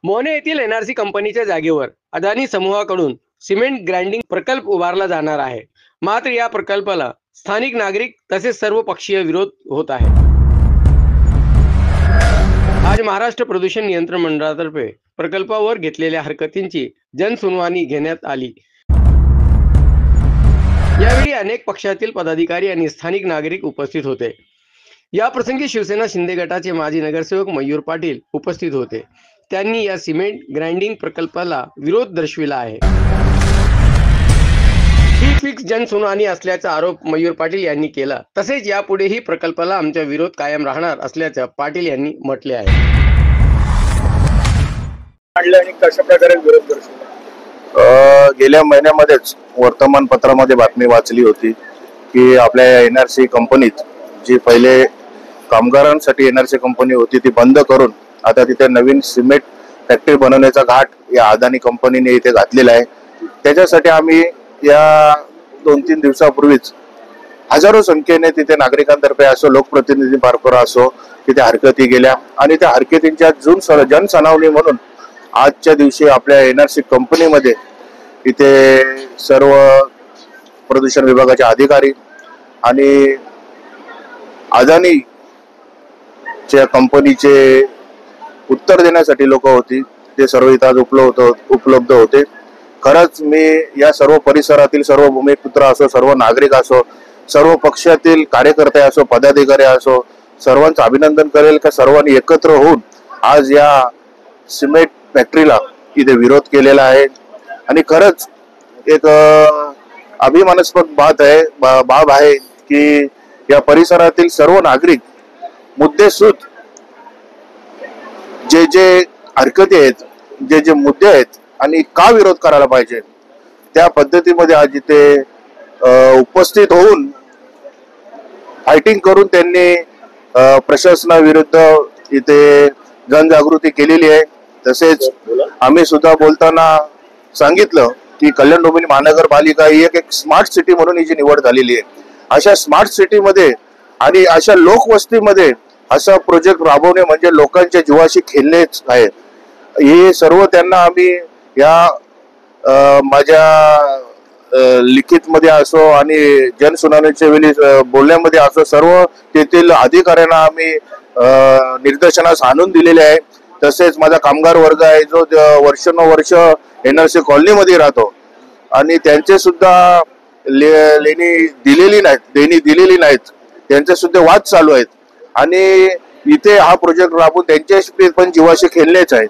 मोहने येथील एनआरसी कंपनीच्या जागेवर अदानी समूहाकडून सिमेंट ग्राइंडिंग प्रकल्प उभारला जाणार आहे. मात्र या प्रकल्पाला स्थानिक नागरिक तसेच सर्व पक्षीय विरोध होत आहे. आज महाराष्ट्र प्रदूषण नियंत्रण मंडळातर्फे प्रकल्पावर घेतलेल्या हरकतींची जनसुनवाणी घेण्यात आली. यावेळी अनेक पक्षातील पदाधिकारी आणि स्थानिक नागरिक उपस्थित होते. या प्रसंगी शिवसेना शिंदे गटाचे माजी नगरसेवक मयूर पाटील उपस्थित होते. त्यांनी या सिमेंट ग्राइंडिंग प्रकल्पाला विरोध दर्शविला आहे. ही फिक्स जनसुनवाणी असल्याचा आरोप मयूर पाटील यांनी केला. तसेच यापुढेही प्रकल्पाला आमचा विरोध कायम राहणार असल्याचं पाटील यांनी म्हटले आहे. आणि कशा प्रकारे विरोध दर्शवला? गेल्या महिन्यामध्येच वर्तमानपत्रामध्ये बातमी वाचली होती की आपल्या एनआरसी कंपनीत जी पहिले कामगारांसाठी एनआरसी कंपनी होती ती बंद करून आता तिथे नवीन सिमेंट फॅक्टरी बनवण्याचा घाट या अदानी कंपनीने इथे घातलेला आहे. त्याच्यासाठी आम्ही या 2-3 दिवसापूर्वीच हजारो संख्येने तिथे नागरिकांतर्फे असो लोकप्रतिनिधी मार्फत असो तिथे हरकती गेल्या आणि त्या हरकतींच्या जनसुनावणी म्हणून आजच्या दिवशी आपल्या एनआरसी कंपनीमध्ये इथे सर्व प्रदूषण विभागाचे अधिकारी आणि अदानीच्या कंपनीचे उत्तर देण्यासाठी लोक होती ते सर्व इथं आज उपलब्ध होते. खरंच मी या सर्व परिसरातील सर्व भूमिपुत्र असो सर्व नागरिक असो सर्व पक्षातील कार्यकर्ते असो पदाधिकारी असो सर्वांचं अभिनंदन करेल का सर्वांनी एकत्र होऊन आज या सिमेंट फॅक्टरीला इथे विरोध केलेला आहे. आणि खरंच एक अभिमानास्पद बाब आहे की या परिसरातील सर्व नागरिक मुद्देसूद जे हरकती आहेत जे मुद्दे आहेत आणि का विरोध करायला पाहिजे त्या पद्धतीमध्ये आज इथे उपस्थित होऊन फायटिंग करून त्यांनी प्रशासनाविरुद्ध इथे जनजागृती केलेली आहे. तसेच आम्ही सुद्धा बोलताना सांगितलं की कल्याण डोंबिवली महानगरपालिका ही एक स्मार्ट सिटी म्हणून हिची निवड झालेली आहे. अशा स्मार्ट सिटीमध्ये आणि अशा लोकवस्तीमध्ये असा प्रोजेक्ट राबवणे म्हणजे लोकांच्या जीवाशी खेळणेच आहे. हे सर्व त्यांना आम्ही या माझ्या लिखित मध्ये असो आणि जनसुनावणीच्या वेळी बोलण्यामध्ये असो सर्व तेथील अधिकाऱ्यांना आम्ही निर्देशनास आणून दिलेले आहे. तसेच माझा कामगार वर्ग आहे जो वर्षानुवर्ष एनआरसी कॉलनीमध्ये राहतो आणि त्यांचे सुद्धा देणी दिलेली नाहीत त्यांचे सुद्धा वाद चालू आहेत आणि इथे हा प्रोजेक्ट राबवून त्यांच्याशी पण जीवाशी खेळलेच आहेत.